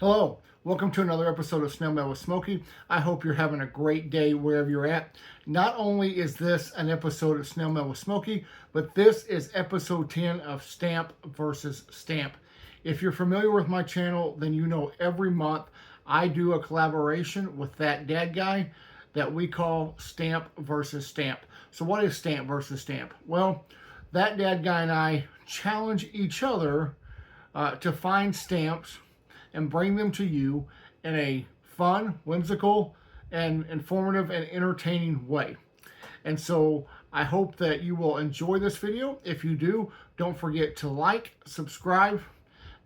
Hello, welcome to another episode of Snail Mail with Smokey. I hope you're having a great day wherever you're at. Not only is this an episode of Snail Mail with Smokey, but this is episode 10 of Stamp versus Stamp. If you're familiar with my channel, then you know every month I do a collaboration with that dad guy that we call Stamp versus Stamp. So what is Stamp versus Stamp? Well, that dad guy and I challenge each other to find stamps and bring them to you in a fun, whimsical, and informative and entertaining way. And so I hope that you will enjoy this video. If you do, don't forget to like, subscribe,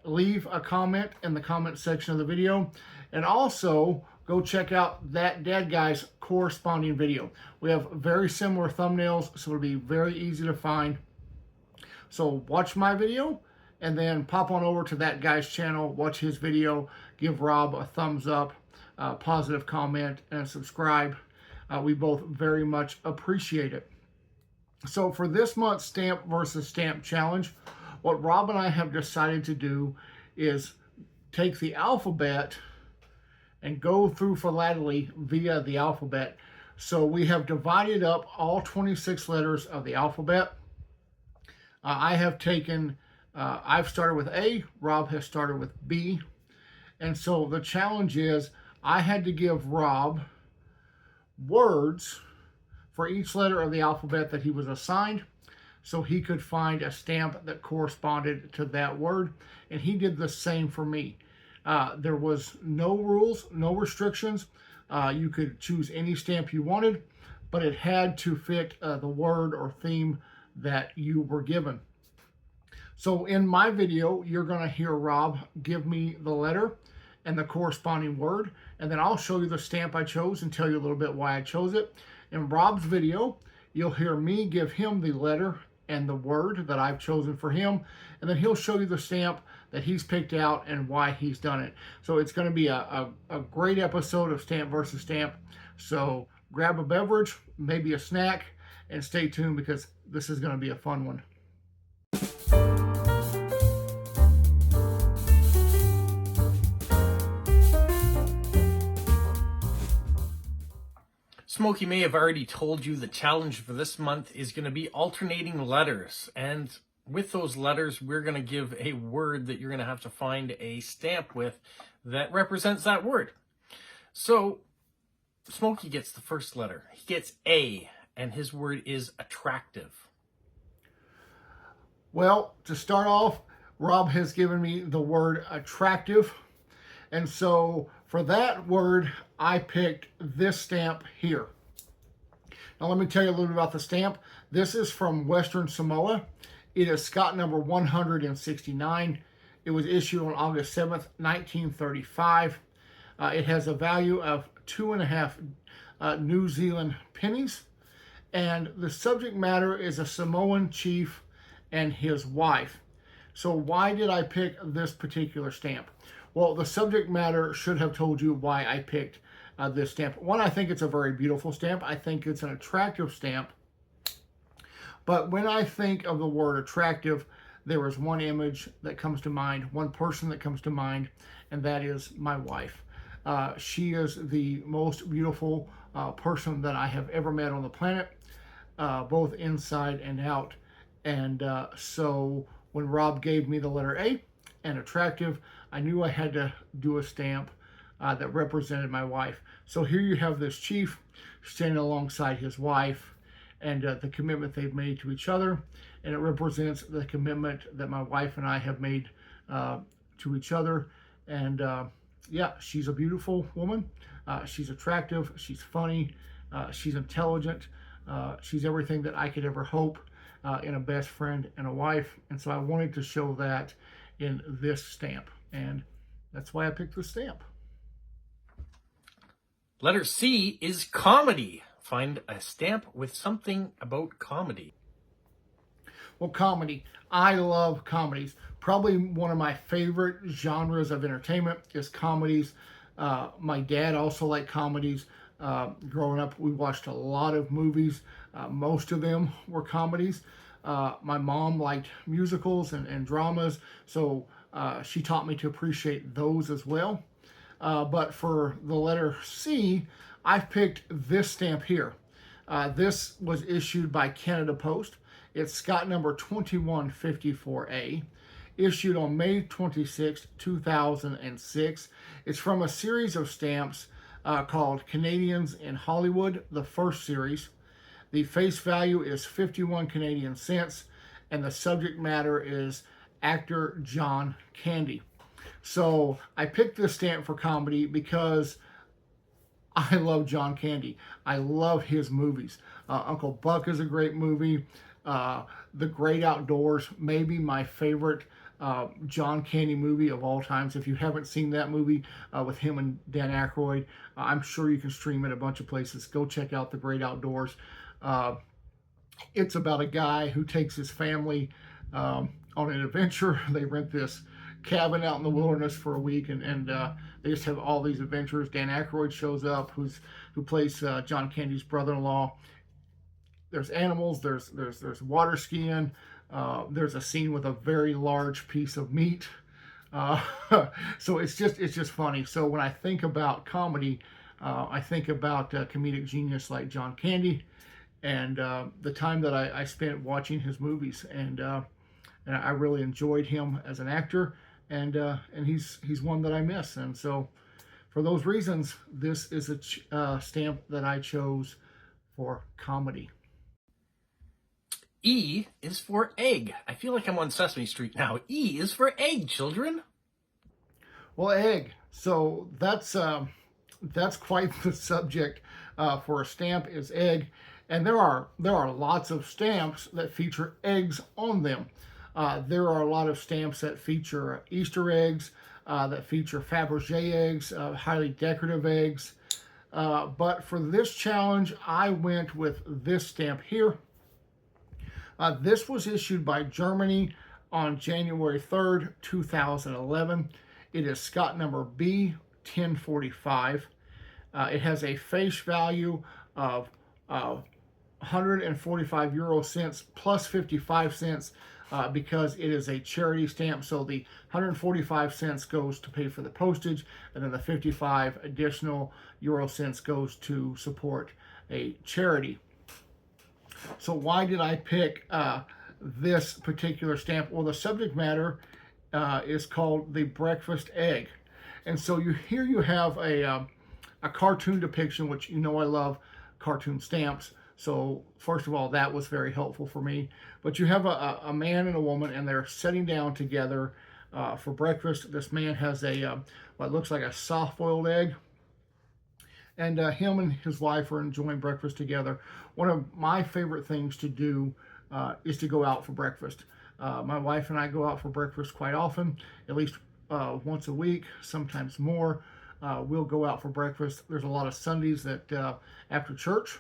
leave a comment in the comment section of the video, and also go check out that dad guy's corresponding video. We have very similar thumbnails, so it'll be very easy to find. So watch my video, and then pop on over to that guy's channel, watch his video, give Rob a thumbs up, positive comment, and subscribe. We both very much appreciate it. So for this month's Stamp versus Stamp challenge, what Rob and I have decided to do is take the alphabet and go through philately via the alphabet. So we have divided up all 26 letters of the alphabet. I've started with A, Rob has started with B. And so the challenge is I had to give Rob words for each letter of the alphabet that he was assigned so he could find a stamp that corresponded to that word. And he did the same for me. There was no rules, no restrictions. You could choose any stamp you wanted, but it had to fit the word or theme that you were given. So in my video, you're going to hear Rob give me the letter and the corresponding word, and then I'll show you the stamp I chose and tell you a little bit why I chose it. In Rob's video, you'll hear me give him the letter and the word that I've chosen for him, and then he'll show you the stamp that he's picked out and why he's done it. So it's going to be a great episode of Stamp versus Stamp. So grab a beverage, maybe a snack, and stay tuned because this is going to be a fun one. Smokey may have already told you the challenge for this month is going to be alternating letters. And with those letters, we're going to give a word that you're going to have to find a stamp with that represents that word. So Smokey gets the first letter. He gets A, and his word is attractive. Well, to start off, Rob has given me the word attractive. And so for that word, I picked this stamp here. Now let me tell you a little bit about the stamp. This is from Western Samoa. It is Scott number 169. It was issued on August 7th, 1935. It has a value of 2.5 New Zealand pennies. And the subject matter is a Samoan chief and his wife. So why did I pick this particular stamp? Well, the subject matter should have told you why I picked this stamp. One, I think it's a very beautiful stamp. I think it's an attractive stamp. But when I think of the word attractive, there is one image that comes to mind, one person that comes to mind, and that is my wife. She is the most beautiful person that I have ever met on the planet, both inside and out. And so when Rob gave me the letter A and attractive, I knew I had to do a stamp that represented my wife. So here you have this chief standing alongside his wife and the commitment they've made to each other. And it represents the commitment that my wife and I have made to each other. And yeah, she's a beautiful woman. She's attractive. She's funny. She's intelligent. She's everything that I could ever hope in a best friend and a wife. And so I wanted to show that in this stamp. And that's why I picked this stamp. Letter C is comedy. Find a stamp with something about comedy. Well, comedy. I love comedies. Probably one of my favorite genres of entertainment is comedies. My dad also liked comedies. Growing up, we watched a lot of movies. Most of them were comedies. My mom liked musicals and dramas. So she taught me to appreciate those as well. But for the letter C, I've picked this stamp here. This was issued by Canada Post. It's Scott number 2154A, issued on May 26, 2006. It's from a series of stamps called Canadians in Hollywood, the first series. The face value is 51 Canadian cents, and the subject matter is actor John Candy. So I picked this stamp for comedy because I love John Candy. I love his movies. Uncle Buck is a great movie. The Great Outdoors, maybe my favorite John Candy movie of all times. If you haven't seen that movie with him and Dan Aykroyd, I'm sure you can stream it a bunch of places. Go check out The Great Outdoors. It's about a guy who takes his family on an adventure. They rent this cabin out in the wilderness for a week, and they just have all these adventures. Dan Aykroyd shows up, who plays John Candy's brother-in-law. There's animals. There's water skiing. There's a scene with a very large piece of meat. So it's just funny. So when I think about comedy, I think about comedic genius like John Candy, and the time that I spent watching his movies, and I really enjoyed him as an actor, and he's one that I miss. And so for those reasons, this is a stamp that I chose for comedy. E is for egg. I feel like I'm on Sesame Street now. E is for egg, children. Well, egg. So that's quite the subject for a stamp, is egg. And there are lots of stamps that feature eggs on them. There are a lot of stamps that feature Easter eggs, that feature Fabergé eggs, highly decorative eggs. But for this challenge, I went with this stamp here. This was issued by Germany on January 3rd, 2011. It is Scott number B1045. It has a face value of 145 euro cents plus 55 cents because it is a charity stamp. So the 145 cents goes to pay for the postage, and then the 55 additional euro cents goes to support a charity. So why did I pick this particular stamp? Well, the subject matter is called the breakfast egg. And so here you have a cartoon depiction, which you know I love cartoon stamps. So first of all, that was very helpful for me. But you have a man and a woman, and they're sitting down together for breakfast. This man has what looks like a soft-boiled egg. And him and his wife are enjoying breakfast together. One of my favorite things to do is to go out for breakfast. My wife and I go out for breakfast quite often, at least once a week, sometimes more. We'll go out for breakfast. There's a lot of Sundays that after church,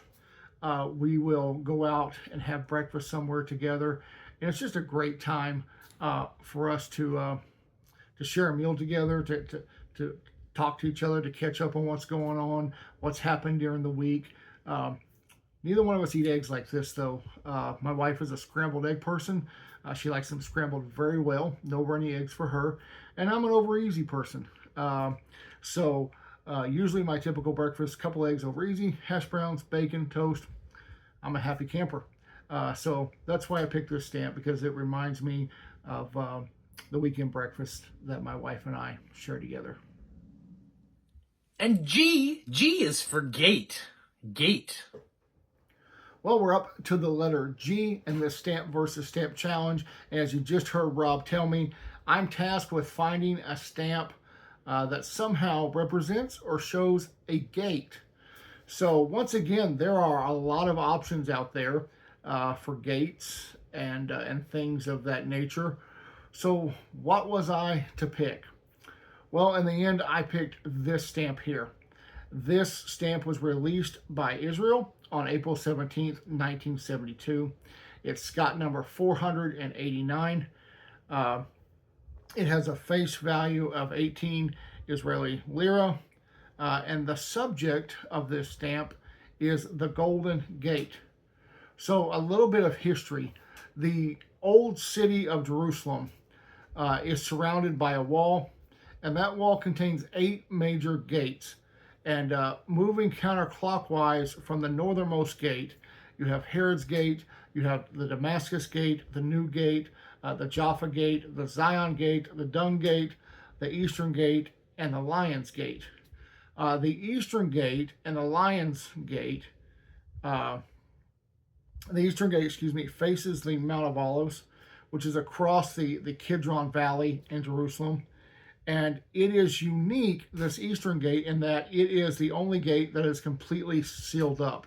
we will go out and have breakfast somewhere together. And it's just a great time for us to share a meal together, to talk to each other, to catch up on what's going on, what's happened during the week. Neither one of us eat eggs like this, though. My wife is a scrambled egg person. She likes them scrambled very well. No runny eggs for her. And I'm an over easy person. So usually my typical breakfast, couple eggs over easy, hash browns, bacon, toast. I'm a happy camper. So that's why I picked this stamp, because it reminds me of the weekend breakfast that my wife and I share together. And G is for gate. Gate. Well, we're up to the letter G in this stamp versus stamp challenge. As you just heard Rob tell me, I'm tasked with finding a stamp that somehow represents or shows a gate. So once again, there are a lot of options out there for gates and things of that nature. So what was I to pick? Well, in the end, I picked this stamp here. This stamp was released by Israel on April 17th, 1972. It's Scott number 489. It has a face value of 18 Israeli lira. And the subject of this stamp is the Golden Gate. So a little bit of history. The old city of Jerusalem is surrounded by a wall, and that wall contains 8 major gates. And moving counterclockwise from the northernmost gate, you have Herod's Gate, you have the Damascus Gate, the New Gate, the Jaffa Gate, the Zion Gate, the Dung Gate, the Eastern Gate, and the Lion's Gate. The Eastern Gate and the Lion's Gate, faces the Mount of Olives, which is across the Kidron Valley in Jerusalem. And it is unique, this Eastern Gate, in that it is the only gate that is completely sealed up.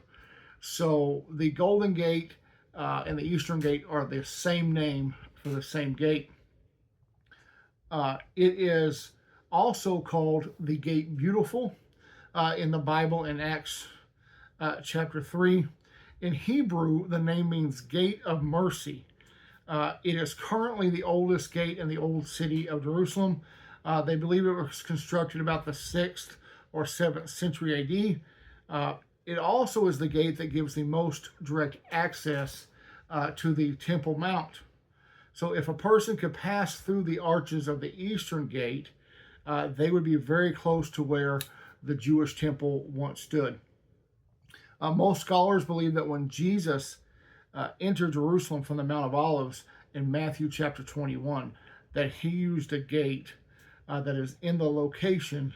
So the Golden Gate and the Eastern Gate are the same name for the same gate. It is also called the Gate Beautiful in the Bible in Acts chapter 3. In Hebrew, the name means Gate of Mercy. It is currently the oldest gate in the old city of Jerusalem. They believe it was constructed about the 6th or 7th century AD. It also is the gate that gives the most direct access to the Temple Mount. So if a person could pass through the arches of the Eastern Gate, they would be very close to where the Jewish temple once stood. Most scholars believe that when Jesus entered Jerusalem from the Mount of Olives in Matthew chapter 21, that he used a gate that is in the location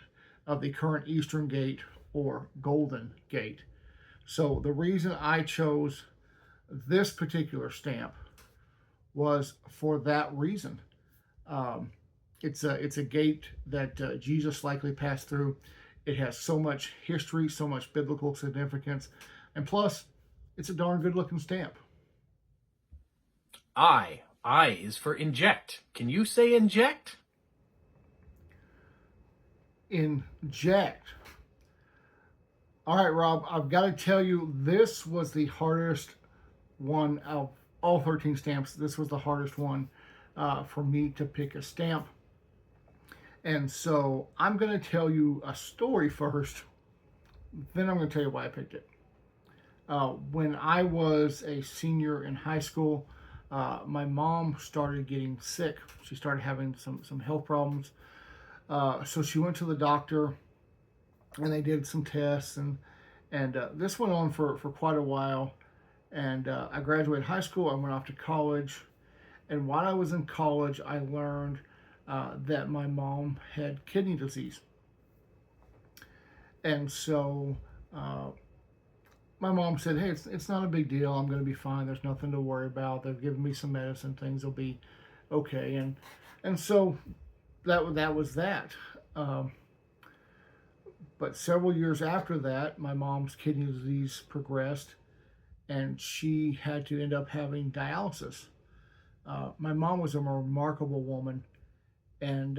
of the current Eastern Gate or Golden Gate. So the reason I chose this particular stamp was for that reason. It's a gate that Jesus likely passed through. It has so much history, so much biblical significance, and plus, it's a darn good looking stamp. I is for inject. Can you say inject? Inject. All right, Rob, I've got to tell you, this was the hardest one of all 13 stamps. This was the hardest one for me to pick a stamp. And so I'm going to tell you a story first, then I'm going to tell you why I picked it. When I was a senior in high school, my mom started getting sick. She started having some health problems. So she went to the doctor, and they did some tests, and this went on for quite a while. And I graduated high school. I went off to college, and while I was in college, I learned that my mom had kidney disease. And so my mom said, hey, it's not a big deal. I'm going to be fine. There's nothing to worry about. They've given me some medicine. Things will be okay. And so that was that. But several years after that, my mom's kidney disease progressed, and she had to end up having dialysis. My mom was a remarkable woman, and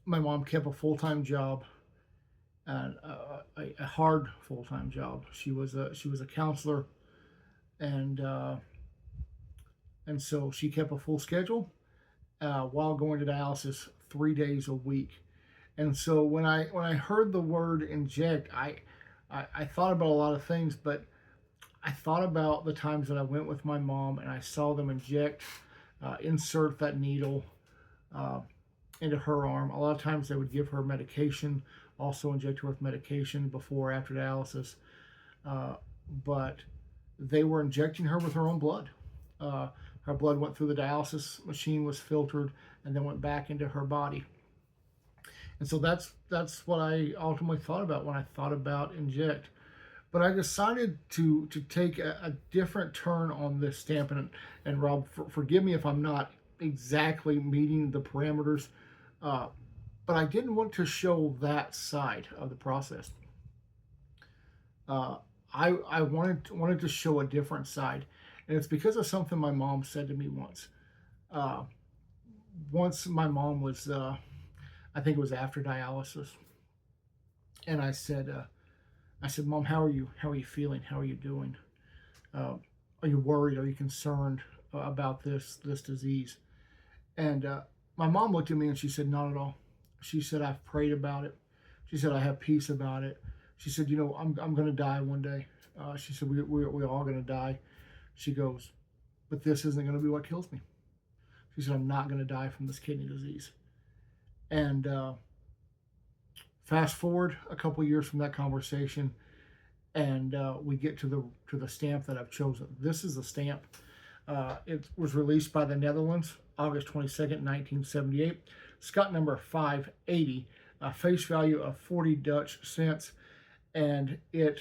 my mom kept a full-time job, and a hard full-time job. She was a counselor, and so she kept a full schedule while going to dialysis 3 days a week. And so when I heard the word inject, I thought about a lot of things, but I thought about the times that I went with my mom and I saw them insert that needle into her arm. A lot of times they would give her medication, also inject her with medication before or after dialysis. But they were injecting her with her own blood. Her blood went through the dialysis machine, was filtered, and then went back into her body. And so that's what I ultimately thought about when I thought about inject. But I decided to take a different turn on this stamp. And Rob, forgive me if I'm not exactly meeting the parameters, but I didn't want to show that side of the process. I wanted to show a different side. And it's because of something my mom said to me once. Once my mom was, I think it was after dialysis, and I said, Mom, how are you? How are you feeling? How are you doing? Are you worried? Are you concerned about this disease? And my mom looked at me and she said, not at all. She said, I've prayed about it. She said, I have peace about it. She said, I'm going to die one day. She said, we're all going to die. She goes, but this isn't going to be what kills me. She said, I'm not going to die from this kidney disease. And fast forward a couple years from that conversation, and we get to the stamp that I've chosen. This is the stamp. It was released by the Netherlands, August 22nd, 1978. It's got number 580, a face value of 40 Dutch cents, and it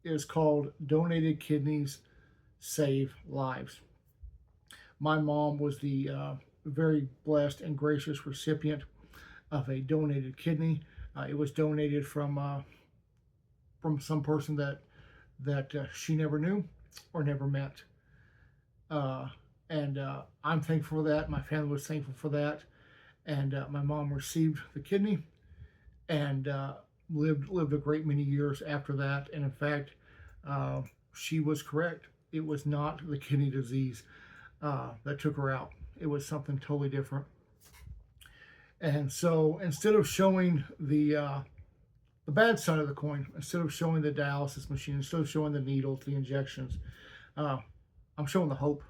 is called Donated Kidneys Save Lives. My mom was the very blessed and gracious recipient of a donated kidney. It was donated from some person that she never knew or never met. And I'm thankful for that. My family was thankful for that. And my mom received the kidney and lived a great many years after that. And in fact, she was correct. It was not the kidney disease that took her out. It was something totally different. And so instead of showing the bad side of the coin, instead of showing the dialysis machine, instead of showing the needles, the injections, I'm showing the hope,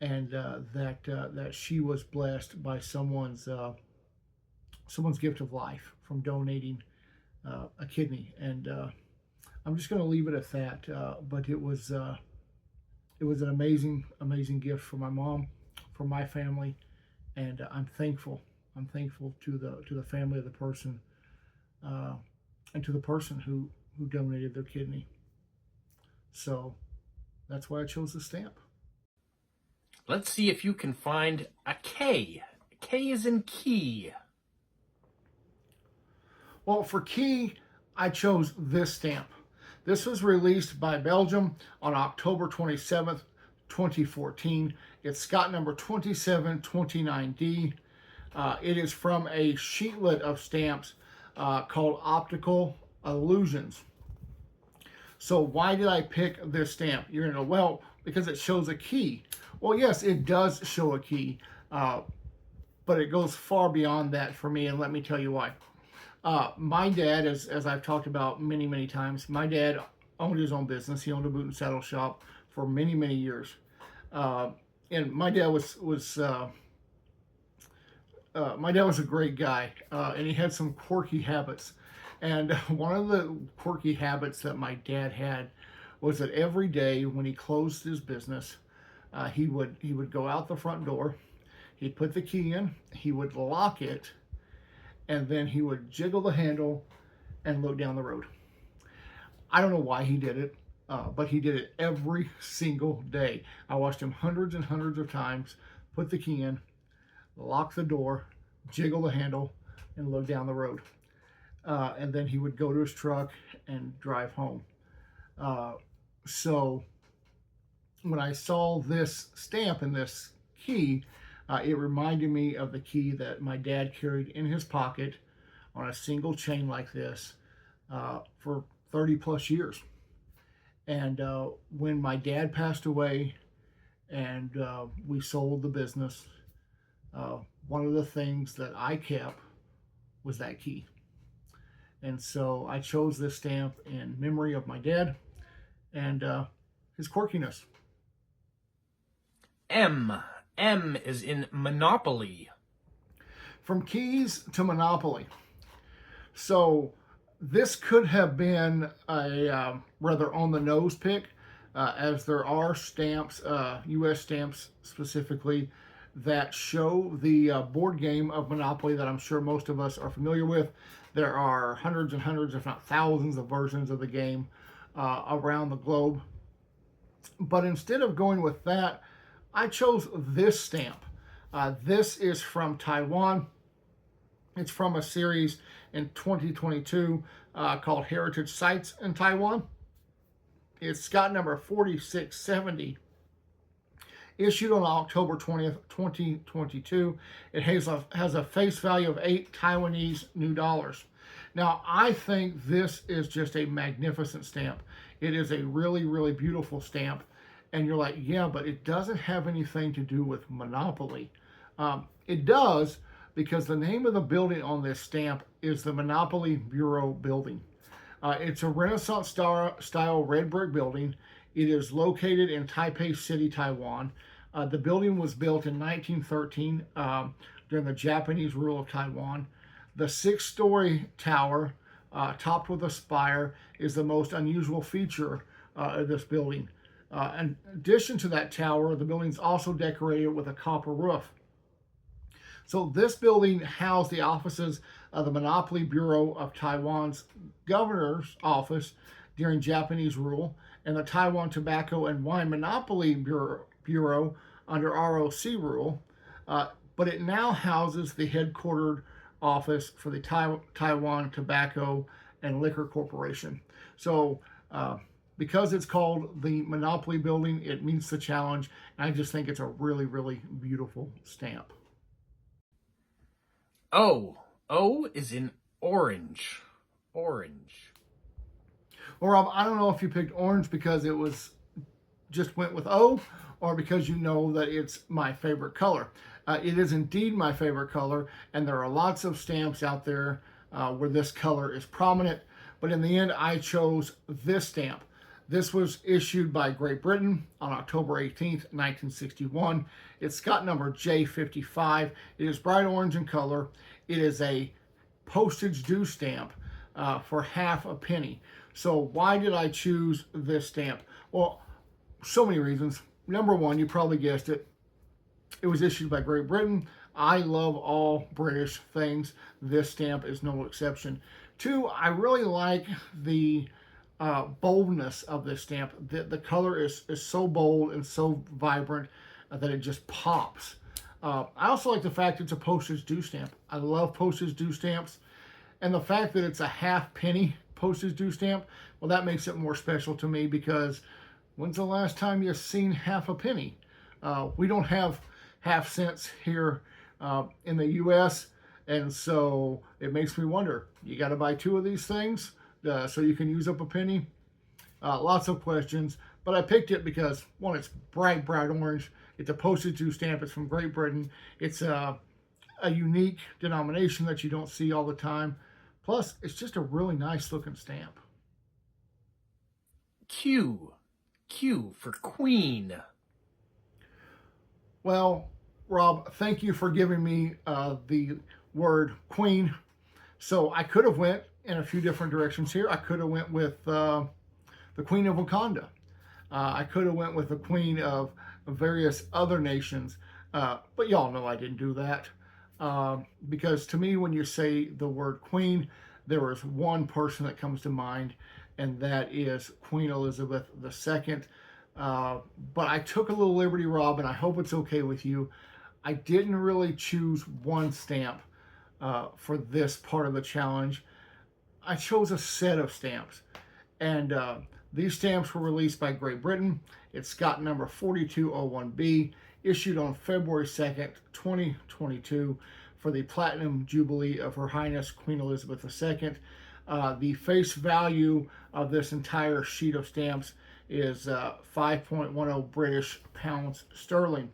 and that she was blessed by someone's gift of life from donating a kidney. And I'm just going to leave it at that. But it was an amazing gift for my mom, for my family, and I'm thankful. I'm thankful to the family of the person, and to the person who donated their kidney. So that's why I chose the stamp. Let's see if you can find a K. K is in key. Well, for key, I chose this stamp. This was released by Belgium on October 27th, 2014. It's Scott number 2729D. It is from a sheetlet of stamps called Optical Illusions. So why did I pick this stamp? You're going to go, well, because it shows a key. Well, yes, it does show a key, but it goes far beyond that for me, and let me tell you why. My dad, as I've talked about many times, my dad owned his own business. He owned a boot and saddle shop for many years. And my dad was a great guy, and he had some quirky habits. And one of the quirky habits that my dad had was that every day when he closed his business, he would go out the front door, he'd put the key in, he would lock it, and then he would jiggle the handle and look down the road. I don't know why he did it, but he did it every single day. I watched him hundreds and hundreds of times put the key in, lock the door, jiggle the handle, and look down the road. And then he would go to his truck and drive home. So when I saw this stamp and this key, it reminded me of the key that my dad carried in his pocket on a single chain like this for 30 plus years. And when my dad passed away and we sold the business, one of the things that I kept was that key. And so I chose this stamp in memory of my dad and his quirkiness. M. M is in Monopoly. From keys to Monopoly. So this could have been a rather on the nose pick, as there are stamps, U.S. stamps specifically, that show the board game of Monopoly that I'm sure most of us are familiar with. There are hundreds and hundreds, if not thousands, of versions of the game around the globe. But instead of going with that, I chose this stamp. This is from Taiwan. It's from a series in 2022 called Heritage Sites in Taiwan. It's Scott number 4670. Issued on October 20th, 2022. It has a face value of 8 Taiwanese new dollars. Now, I think this is just a magnificent stamp. It is a really beautiful stamp. And you're like, yeah, but it doesn't have anything to do with Monopoly. It does, because the name of the building on this stamp is the Monopoly Bureau Building. It's a Renaissance style red brick building. It is located in Taipei City, Taiwan. The building was built in 1913 during the Japanese rule of Taiwan. The 6-story tower, topped with a spire, is the most unusual feature of this building. In addition to that tower, the building is also decorated with a copper roof. So this building housed the offices of the Monopoly Bureau of Taiwan's governor's office during Japanese rule, and the Taiwan Tobacco and Wine Monopoly Bureau under ROC rule. But it now houses the headquartered office for the Taiwan Tobacco and Liquor Corporation. So because it's called the Monopoly Building, it meets the challenge. And I just think it's a really, really beautiful stamp. O. O is in orange. Orange. Well, Rob, I don't know if you picked orange because it was just went with O, or because you know that it's my favorite color. It is indeed my favorite color, and there are lots of stamps out there where this color is prominent, but in the end I chose this stamp. This was issued by Great Britain on October 18th, 1961. It's got number J55. It is bright orange in color. It is a postage due stamp for half a penny. So why did I choose this stamp? Well, so many reasons. Number one, you probably guessed it. It was issued by Great Britain. I love all British things. This stamp is no exception. Two, I really like the boldness of this stamp. The color is so bold and so vibrant that it just pops. I also like the fact it's a postage due stamp. I love postage due stamps. And the fact that it's a half penny postage due stamp, well, that makes it more special to me, because when's the last time you've seen half a penny? We don't have half cents here in the U.S., and so it makes me wonder, you got to buy 2 of these things so you can use up a penny? Lots of questions, but I picked it because, one, it's bright orange. It's a postage due stamp. It's from Great Britain. It's a unique denomination that you don't see all the time. Plus, it's just a really nice looking stamp. Q. Q for Queen. Well, Rob, thank you for giving me the word queen. So I could have went in a few different directions here. I could have went with the Queen of Wakanda. I could have went with the Queen of various other nations. But y'all know I didn't do that. Because to me, when you say the word queen, there is one person that comes to mind, and that is Queen Elizabeth II. But I took a little liberty, Rob, and I hope it's okay with you. I didn't really choose one stamp for this part of the challenge. I chose a set of stamps. And these stamps were released by Great Britain. It's got number 4201B, issued on February 2nd, 2022, for the Platinum Jubilee of Her Highness Queen Elizabeth II. The face value of this entire sheet of stamps is 5.10 British pounds sterling.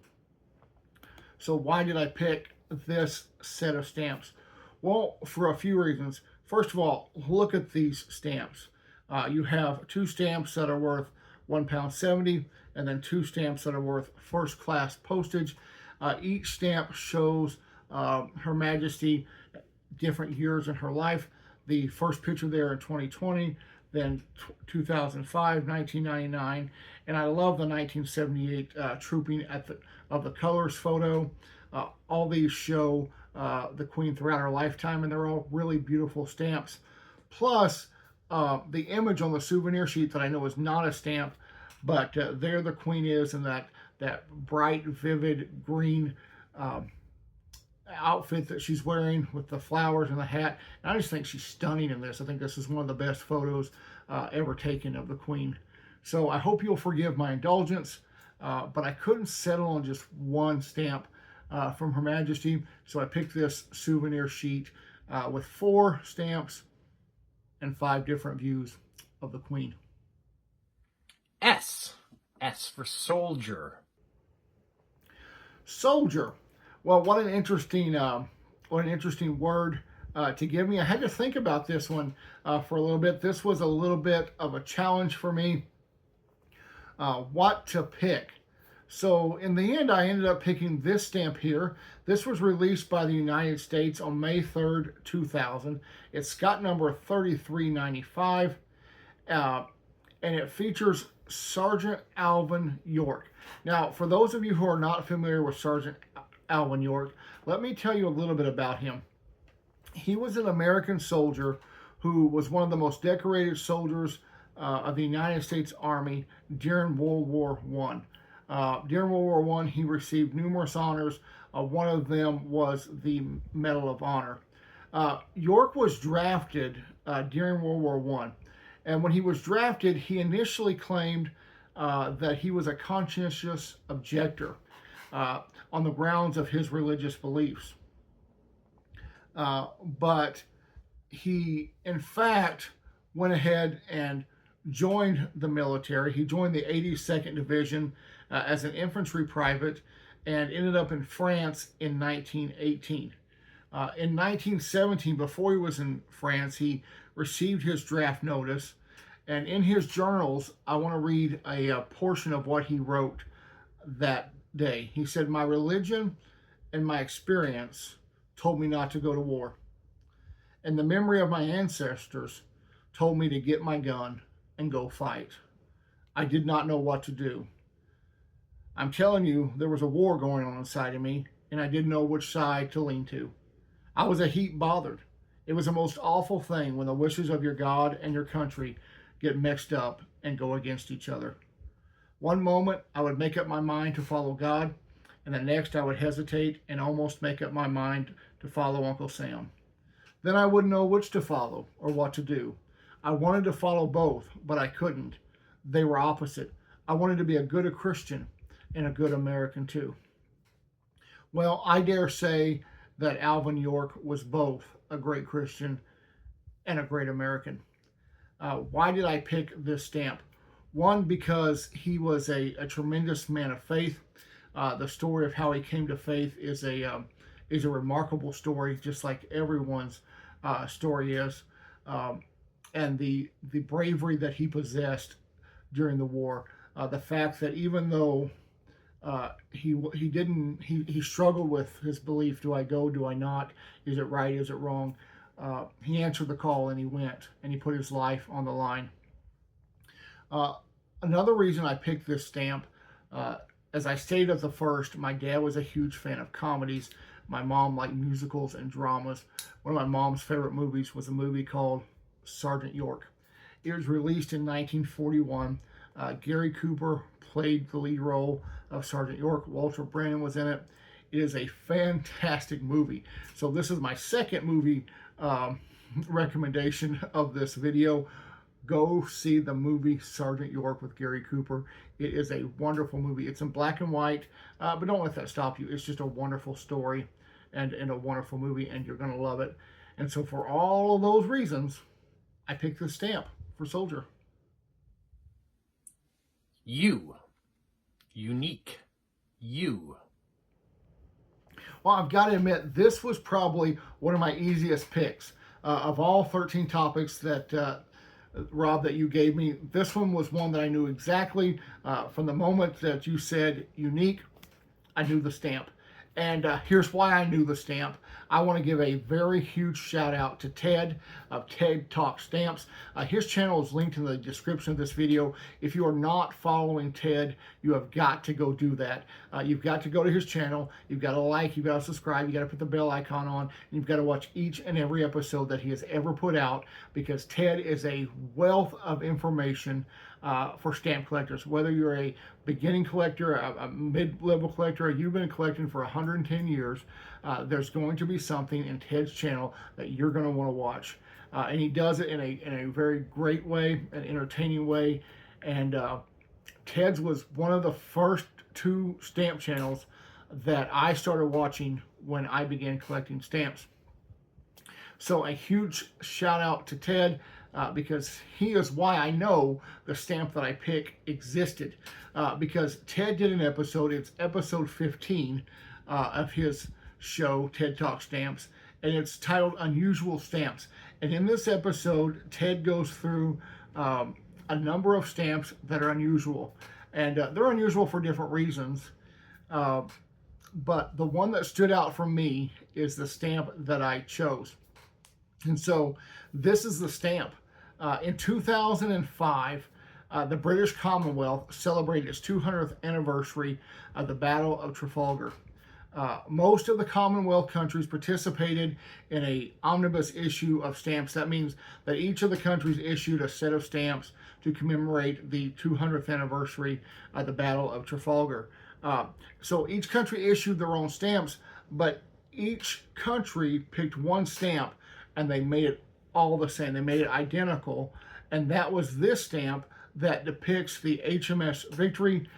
So why did I pick this set of stamps? Well, for a few reasons. First of all, look at these stamps. You have 2 stamps that are worth £1.70, and then 2 stamps that are worth first class postage. Each stamp shows Her Majesty different years in her life. The first picture there in 2020, then 2005, 1999, and I love the 1978 Trooping of the Colors photo. All these show the Queen throughout her lifetime, and they're all really beautiful stamps. Plus, the image on the souvenir sheet that I know is not a stamp, but there the Queen is in that bright, vivid green outfit that she's wearing with the flowers and the hat. And I just think she's stunning in this. I think this is one of the best photos ever taken of the Queen. So I hope you'll forgive my indulgence, but I couldn't settle on just one stamp from Her Majesty, so I picked this souvenir sheet with 4 stamps and 5 different views of the Queen. S. S for soldier. Soldier. Well, what an interesting word to give me. I had to think about this one for a little bit. This was a little bit of a challenge for me. What to pick? So in the end, I ended up picking this stamp here. This was released by the United States on May 3rd, 2000. It's got number 3395, and it features Sergeant Alvin York. Now, for those of you who are not familiar with Sergeant Alvin York, let me tell you a little bit about him. He was an American soldier who was one of the most decorated soldiers of the United States Army during World War I. During World War I, he received numerous honors. One of them was the Medal of Honor. York was drafted during World War I. And when he was drafted, he initially claimed that he was a conscientious objector on the grounds of his religious beliefs. But he, in fact, went ahead and joined the military. He joined the 82nd Division as an infantry private and ended up in France in 1918. In 1917, before he was in France, he received his draft notice. And in his journals, I want to read a portion of what he wrote that day. He said, "My religion and my experience told me not to go to war. And the memory of my ancestors told me to get my gun and go fight. I did not know what to do. I'm telling you, there was a war going on inside of me, and I didn't know which side to lean to. I was a heap bothered. It was the most awful thing when the wishes of your God and your country get mixed up and go against each other. One moment I would make up my mind to follow God, and the next I would hesitate and almost make up my mind to follow Uncle Sam. Then I wouldn't know which to follow or what to do. I wanted to follow both, but I couldn't. They were opposite. I wanted to be a good Christian and a good American too." Well, I dare say that Alvin York was both a great Christian and a great American. Why did I pick this stamp? One, because he was a tremendous man of faith. The story of how he came to faith is a remarkable story, just like everyone's story is. And the bravery that he possessed during the war, the fact that even though he struggled with his belief, do I go, do I not, is it right, is it wrong, he answered the call and he went and he put his life on the line. Another reason I picked this stamp, as I stated at the first, my dad was a huge fan of comedies. My mom liked musicals and dramas. One of my mom's favorite movies was a movie called Sergeant York. It was released in 1941. Gary Cooper played the lead role of Sergeant York. Walter Brennan was in it. It is a fantastic movie. So this is my second movie recommendation of this video. Go see the movie Sergeant York with Gary Cooper. It is a wonderful movie. It's in black and white, but don't let that stop you. It's just a wonderful story and a wonderful movie, and you're going to love it. And so for all of those reasons, I picked this stamp for Soldier. You. Unique. You. Well, I've got to admit, this was probably one of my easiest picks. Of all 13 topics that Rob, that you gave me, this one was one that I knew exactly from the moment that you said unique. I knew the stamp. And here's why I knew the stamp. I want to give a very huge shout out to Ted of Ted Talk Stamps. His channel is linked in the description of this video. If you are not following Ted, you have got to go do that. You've got to go to his channel. You've got to like, you've got to subscribe, you've got to put the bell icon on, and you've got to watch each and every episode that he has ever put out, because Ted is a wealth of information for stamp collectors. Whether you're a beginning collector, a mid-level collector, or you've been collecting for 110 years, there's going to be something in Ted's channel that you're going to want to watch. And he does it in a very great way, an entertaining way. And Ted's was one of the first two stamp channels that I started watching when I began collecting stamps. So a huge shout out to Ted, because he is why I know the stamp that I pick existed. Because Ted did an episode, it's episode 15 of his show, Ted Talk Stamps, and it's titled Unusual Stamps. And in this episode, Ted goes through a number of stamps that are unusual. And they're unusual for different reasons. Uh, but the one that stood out for me is the stamp that I chose. And so this is the stamp. In 2005, the British Commonwealth celebrated its 200th anniversary of the Battle of Trafalgar. Most of the Commonwealth countries participated in a omnibus issue of stamps. That means that each of the countries issued a set of stamps to commemorate the 200th anniversary of the Battle of Trafalgar. So each country issued their own stamps, but each country picked one stamp and they made it all the same. They made it identical, and that was this stamp that depicts the HMS Victory,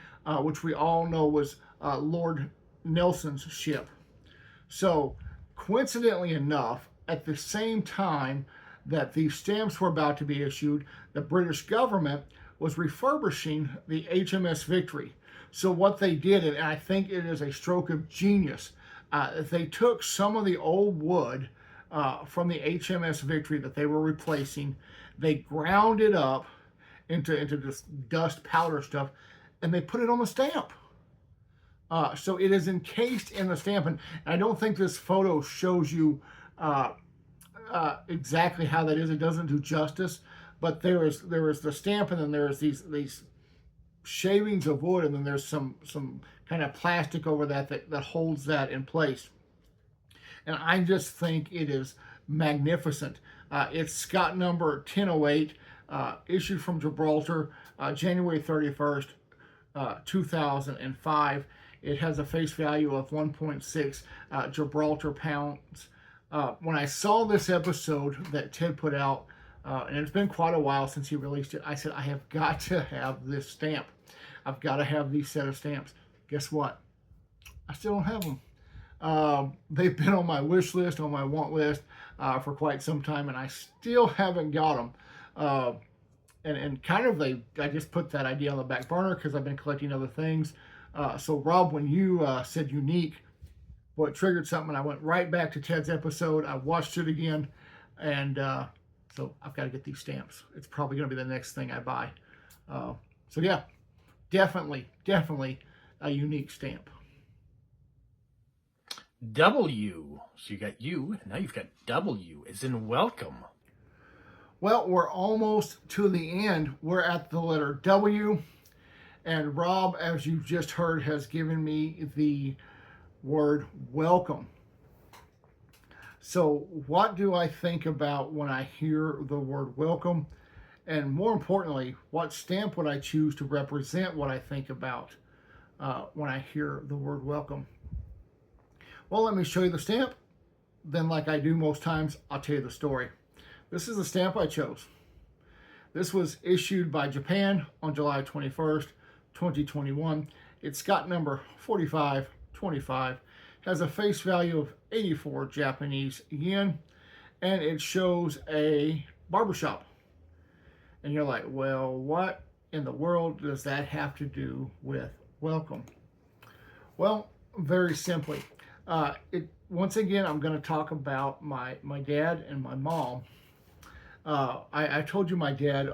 which we all know was Lord Nelson's ship. So, coincidentally enough, at the same time that these stamps were about to be issued, the British government was refurbishing the HMS Victory. So what they did, and I think it is a stroke of genius, they took some of the old wood from the HMS Victory that they were replacing, they ground it up into this dust powder stuff, and they put it on the stamp. So it is encased in the stamp, and I don't think this photo shows you exactly how that is. It doesn't do justice, but there is the stamp, and then there's these shavings of wood, and then there's some kind of plastic over that holds that in place. And I just think it is magnificent. It's Scott number 1008, issued from Gibraltar, January 31st, 2005. It has a face value of 1.6 Gibraltar pounds. When I saw this episode that Ted put out, and it's been quite a while since he released it, I said, I have got to have this stamp. I've got to have these set of stamps. Guess what? I still don't have them. They've been on my wish list, on my want list for quite some time, and I still haven't got them. And kind of I just put that idea on the back burner because I've been collecting other things. So Rob, when you said unique, well, it triggered something. I went right back to Ted's episode. I watched it again, and so I've got to get these stamps. It's probably going to be the next thing I buy. So yeah, definitely a unique stamp. W. So you got U, and now you've got W, as in welcome. Well, we're almost to the end. We're at the letter W. And Rob, as you've just heard, has given me the word welcome. So what do I think about when I hear the word welcome? And more importantly, what stamp would I choose to represent what I think about when I hear the word welcome? Well, let me show you the stamp. Then, like I do most times, I'll tell you the story. This is the stamp I chose. This was issued by Japan on July 21st, 2021. It's Scott number 4525. Has a face value of 84 Japanese yen, and it shows a barbershop. And you're like, well, what in the world does that have to do with welcome? Well, very simply. Once again, I'm going to talk about my dad and my mom. I told you my dad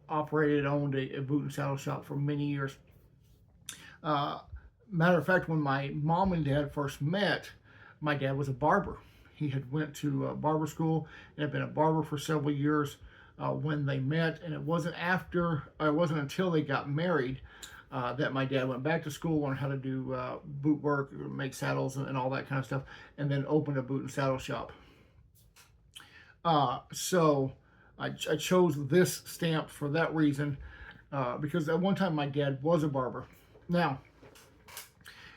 owned a boot and saddle shop for many years. Matter of fact, when my mom and dad first met, my dad was a barber. He had went to barber school and had been a barber for several years when they met. And it wasn't until they got married that my dad went back to school, learned how to do boot work, make saddles and all that kind of stuff, and then opened a boot and saddle shop. So I chose this stamp for that reason, because at one time my dad was a barber. Now,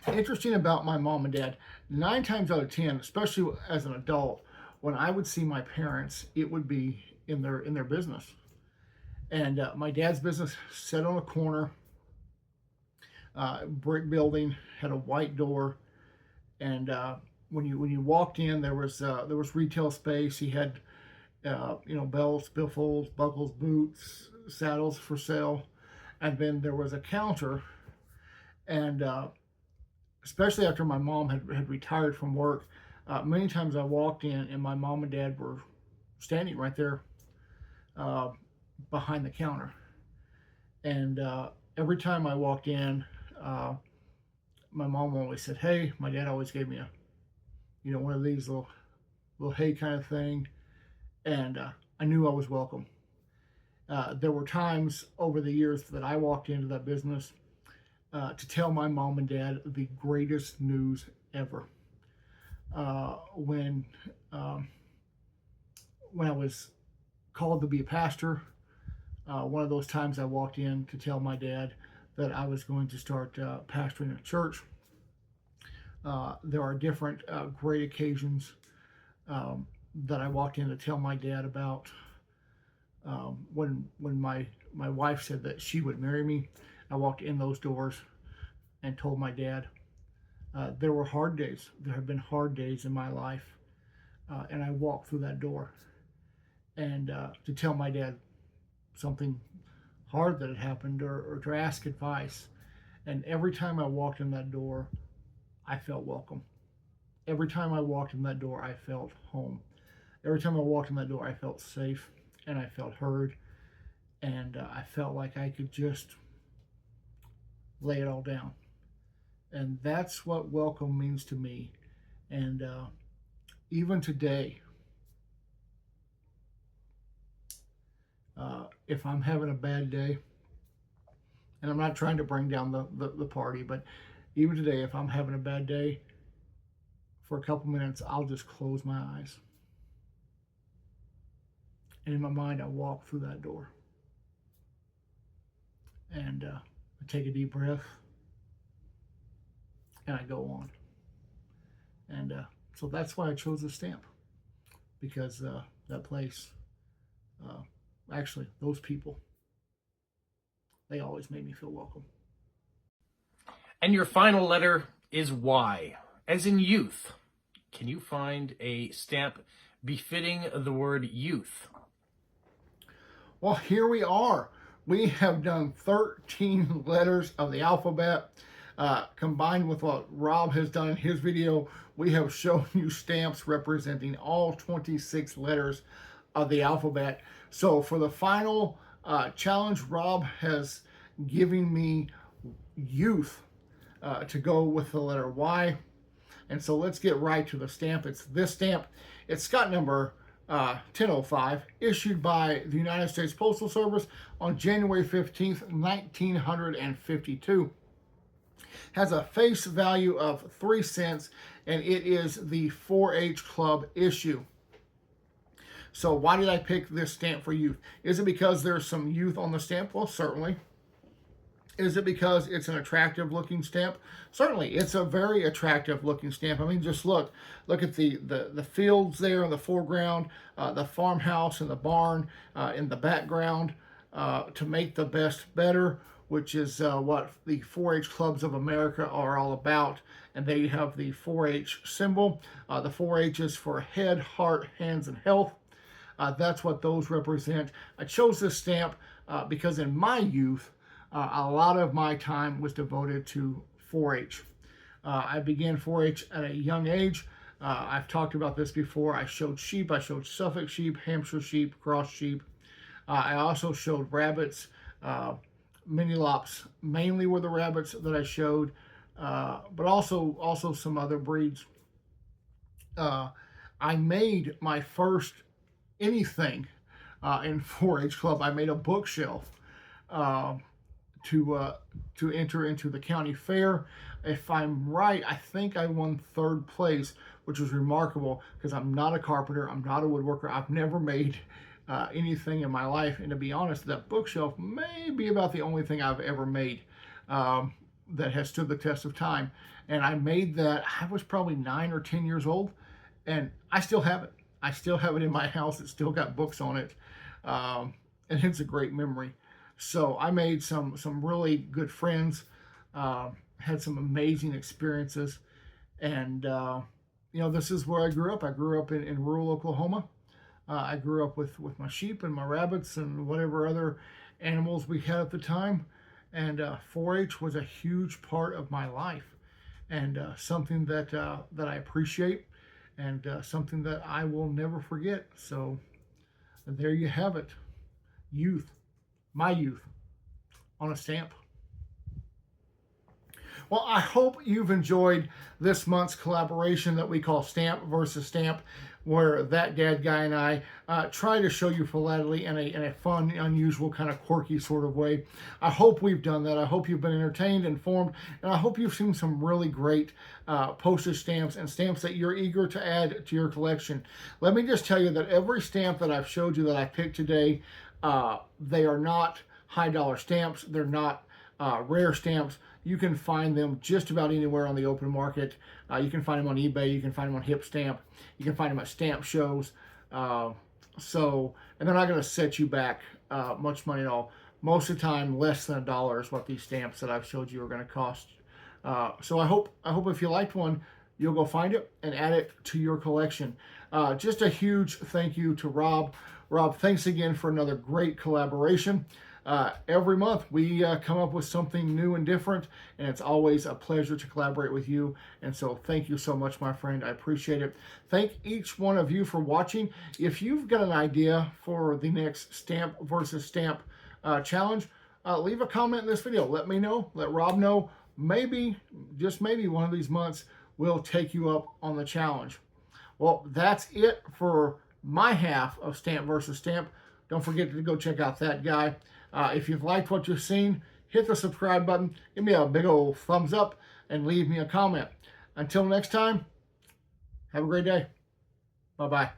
interesting about my mom and dad, 9 times out of 10, especially as an adult, when I would see my parents, it would be in their business. And my dad's business sat on a corner, brick building, had a white door, and when you walked in, there was retail space. He had belts, biffles, buckles, boots, saddles for sale, and then there was a counter. And especially after my mom had retired from work, many times I walked in and my mom and dad were standing right there behind the counter. And every time I walked in, my mom always said, "Hey." My dad always gave me a, one of these little hey kind of thing, and I knew I was welcome. There were times over the years that I walked into that business to tell my mom and dad the greatest news ever. When I was called to be a pastor, one of those times I walked in to tell my dad that I was going to start pastoring a church. There are different great occasions that I walked in to tell my dad about. When my wife said that she would marry me, I walked in those doors and told my dad. There were hard days. There have been hard days in my life, and I walked through that door and to tell my dad something hard that had happened, or to ask advice. And every time I walked in that door, I felt welcome. Every time I walked in that door, I felt home. Every time I walked in that door, I felt safe, and I felt heard, and I felt like I could just lay it all down. And that's what welcome means to me. And even today, if I'm having a bad day, and I'm not trying to bring down the party, but even today, if I'm having a bad day, for a couple minutes, I'll just close my eyes. And in my mind, I walk through that door. And I take a deep breath. And I go on. And so that's why I chose the stamp. Because that place, actually, those people, they always made me feel welcome. And your final letter is Y, as in youth. Can you find a stamp befitting the word youth? Well, here we are. We have done 13 letters of the alphabet. Combined with what Rob has done in his video, we have shown you stamps representing all 26 letters of the alphabet. So for the final challenge, Rob has given me youth to go with the letter Y. And so let's get right to the stamp. It's this stamp. It's Scott number 1005, issued by the United States Postal Service on January 15th, 1952. Has a face value of 3 cents, and it is the 4-H Club issue. So why did I pick this stamp for youth? Is it because there's some youth on the stamp? Well, certainly. Is it because it's an attractive looking stamp? Certainly, it's a very attractive looking stamp. I mean, just look at the fields there in the foreground, the farmhouse and the barn in the background, to make the best better, which is what the 4-H Clubs of America are all about. And there you have the 4-H symbol. The 4-H's for head, heart, hands, and health. That's what those represent. I chose this stamp because in my youth, a lot of my time was devoted to 4-H. I began 4-H at a young age. I've talked about this before. I showed sheep. I showed Suffolk sheep, Hampshire sheep, cross sheep. I also showed rabbits. Mini lops mainly were the rabbits that I showed, but also some other breeds. I made my first anything in 4-H Club. I made a bookshelf to enter into the county fair. If I'm right, I think I won 3rd place, which was remarkable because I'm not a carpenter, I'm not a woodworker, I've never made anything in my life. And to be honest, that bookshelf may be about the only thing I've ever made that has stood the test of time. And I made that, I was probably 9 or 10 years old, and I still have it. I still have it in my house. It's still got books on it, and it's a great memory. So I made some really good friends, had some amazing experiences, and this is where I grew up. I grew up in rural Oklahoma. I grew up with my sheep and my rabbits and whatever other animals we had at the time, and 4-H was a huge part of my life, and something that I appreciate, and something that I will never forget. So there you have it, youth. My youth on a stamp. Well, I hope you've enjoyed this month's collaboration that we call Stamp versus Stamp, where that dad guy and I try to show you philately in a fun, unusual, kind of quirky sort of way. I hope we've done that. I hope you've been entertained, informed, and I hope you've seen some really great postage stamps and stamps that you're eager to add to your collection. Let me just tell you that every stamp that I've showed you that I picked today, they are not high dollar stamps. They're not rare stamps. You can find them just about anywhere on the open market. You can find them on eBay. You can find them on Hip Stamp. You can find them at stamp shows. And they're not going to set you back much money at all. Most of the time, less than $1 is what these stamps that I've showed you are going to cost. So I hope if you liked one, you'll go find it and add it to your collection. Just a huge thank you to Rob. Rob, thanks again for another great collaboration. Every month we come up with something new and different, and it's always a pleasure to collaborate with you. And so thank you so much, my friend. I appreciate it. Thank each one of you for watching. If you've got an idea for the next Stamp versus Stamp challenge, leave a comment in this video. Let me know. Let Rob know. Maybe, just maybe, one of these months we'll take you up on the challenge. Well, that's it for my half of Stamp versus Stamp. Don't forget to go check out that guy. If you've liked what you've seen, hit the subscribe button, give me a big old thumbs up, and leave me a comment. Until next time, have a great day. Bye-bye.